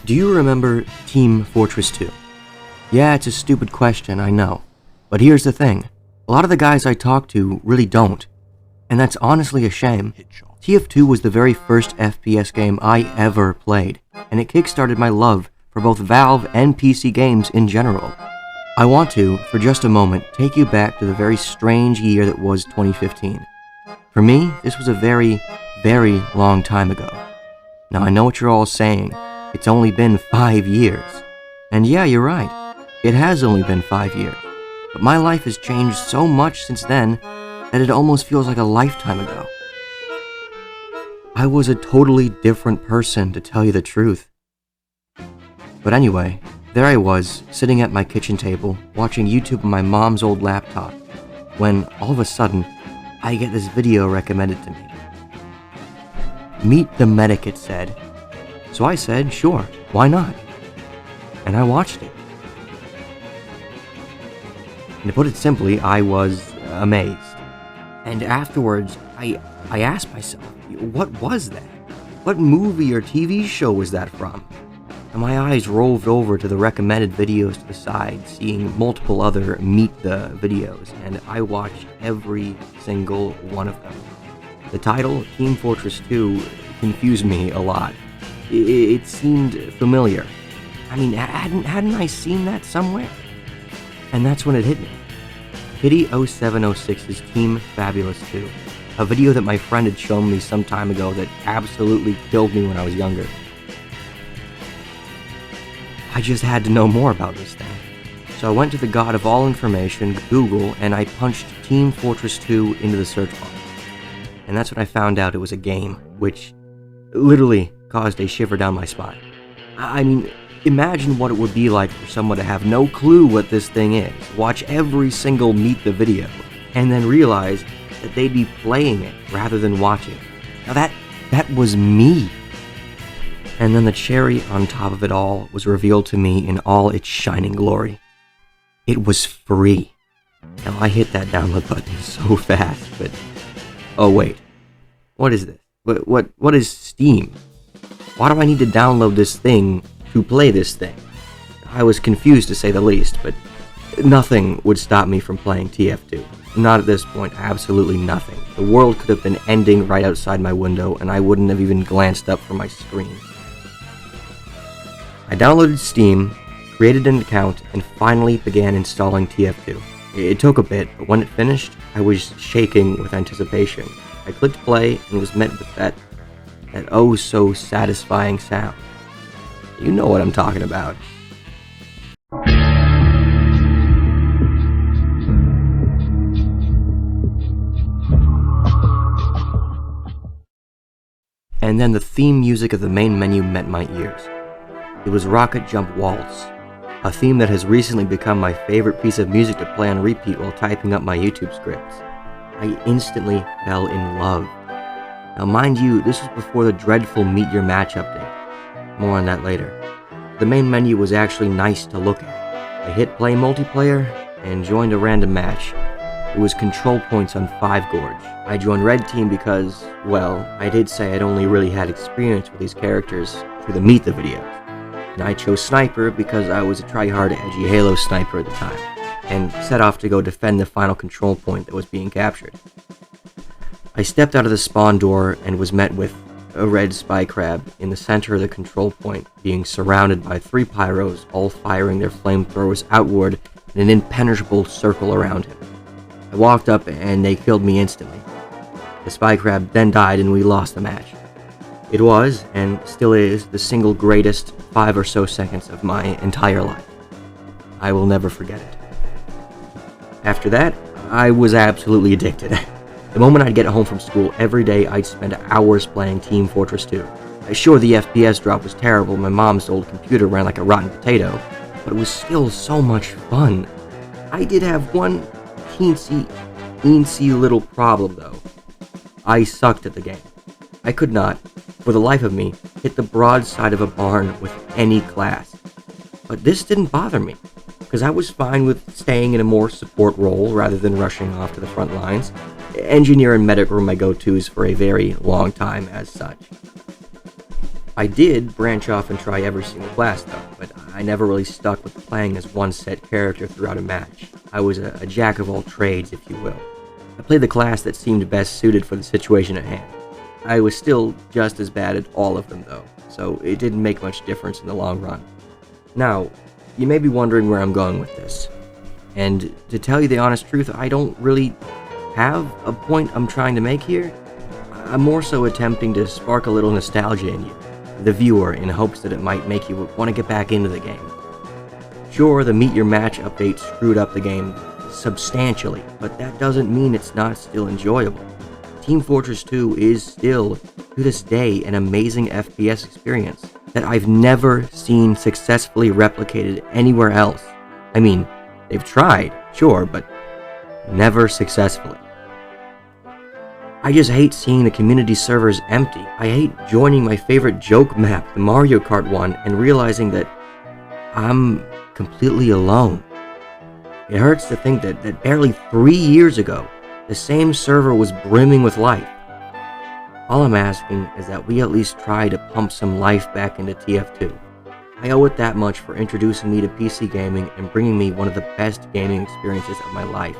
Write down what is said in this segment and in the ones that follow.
Do you remember Team Fortress 2? Yeah, it's a stupid question, I know. But here's the thing. A lot of the guys I talk to really don't. And that's honestly a shame. TF2 was the very first FPS game I ever played, and it kickstarted my love for both Valve and PC games in general. I want to, for just a moment, take you back to the very strange year that was 2015. For me, this was a very, very long time ago. Now I know what you're all saying. It's only been 5 years. And yeah, you're right. It has only been 5 years. But my life has changed so much since then that it almost feels like a lifetime ago. I was a totally different person, to tell you the truth. But anyway, there I was, sitting at my kitchen table, watching YouTube on my mom's old laptop, when all of a sudden, I get this video recommended to me. Meet the Medic, it said. So I said, sure, why not? And I watched it. And to put it simply, I was amazed. And afterwards, I asked myself, what was that? What movie or TV show was that from? And my eyes roved over to the recommended videos to the side, seeing multiple other Meet the videos, and I watched every single one of them. The title, Team Fortress 2, confused me a lot. It seemed familiar. I mean, hadn't I seen that somewhere? And that's when it hit me. Kitty 0706's Team Fabulous 2, a video that my friend had shown me some time ago that absolutely killed me when I was younger. I just had to know more about this thing. So I went to the god of all information, Google, and I punched Team Fortress 2 into the search bar. And that's when I found out it was a game, which literally caused a shiver down my spine. I mean, imagine what it would be like for someone to have no clue what this thing is, watch every single Meet the video, and then realize that they'd be playing it rather than watching. Now that was me. And then the cherry on top of it all was revealed to me in all its shining glory. It was free. Now I hit that download button so fast, but oh wait, what is this? What is Steam? Why do I need to download this thing to play this thing? I was confused to say the least, but nothing would stop me from playing TF2. Not at this point, absolutely nothing. The world could have been ending right outside my window, and I wouldn't have even glanced up from my screen. I downloaded Steam, created an account, and finally began installing TF2. It took a bit, but when it finished, I was shaking with anticipation. I clicked play and was met with that oh so satisfying sound. You know what I'm talking about. And then the theme music of the main menu met my ears. It was Rocket Jump Waltz, a theme that has recently become my favorite piece of music to play on repeat while typing up my YouTube scripts. I instantly fell in love. Now mind you, this was before the dreadful Meet Your Match update. More on that later. The main menu was actually nice to look at. I hit play multiplayer and joined a random match. It was control points on 5 Gorge. I joined Red Team because, well, I did say I'd only really had experience with these characters through the Meet the videos. And I chose Sniper because I was a try-hard edgy Halo sniper at the time, and set off to go defend the final control point that was being captured. I stepped out of the spawn door and was met with a red spy crab in the center of the control point, being surrounded by 3 pyros, all firing their flamethrowers outward in an impenetrable circle around him. I walked up and they killed me instantly. The spy crab then died and we lost the match. It was, and still is, the single greatest 5 or so seconds of my entire life. I will never forget it. After that, I was absolutely addicted. The moment I'd get home from school, every day I'd spend hours playing Team Fortress 2. Sure, the FPS drop was terrible, my mom's old computer ran like a rotten potato, but it was still so much fun. I did have one teensy little problem though. I sucked at the game. I could not, for the life of me, hit the broadside of a barn with any class. But this didn't bother me, because I was fine with staying in a more support role rather than rushing off to the front lines. Engineer and medic were my go-tos for a very long time as such. I did branch off and try every single class though, but I never really stuck with playing as one set character throughout a match. I was a jack of all trades, if you will. I played the class that seemed best suited for the situation at hand. I was still just as bad at all of them though, so it didn't make much difference in the long run. Now, you may be wondering where I'm going with this. And to tell you the honest truth, I don't really have a point I'm trying to make here. I'm more so attempting to spark a little nostalgia in you, the viewer, in hopes that it might make you want to get back into the game. Sure, the Meet Your Match update screwed up the game substantially, but that doesn't mean it's not still enjoyable. Team Fortress 2 is still, to this day, an amazing FPS experience that I've never seen successfully replicated anywhere else. I mean, they've tried, sure, but never successfully. I just hate seeing the community servers empty. I hate joining my favorite joke map, the Mario Kart one, and realizing that I'm completely alone. It hurts to think that barely 3 years ago, the same server was brimming with life. All I'm asking is that we at least try to pump some life back into TF2. I owe it that much for introducing me to PC gaming and bringing me one of the best gaming experiences of my life.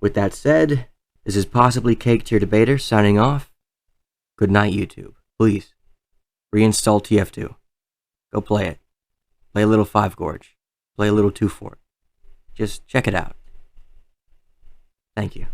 With that said, this is Possibly Cake Tier Debater signing off. Good night, YouTube. Please, reinstall TF2. Go play it. Play a little Five Gorge. Play a little Two Fort. Just check it out. Thank you.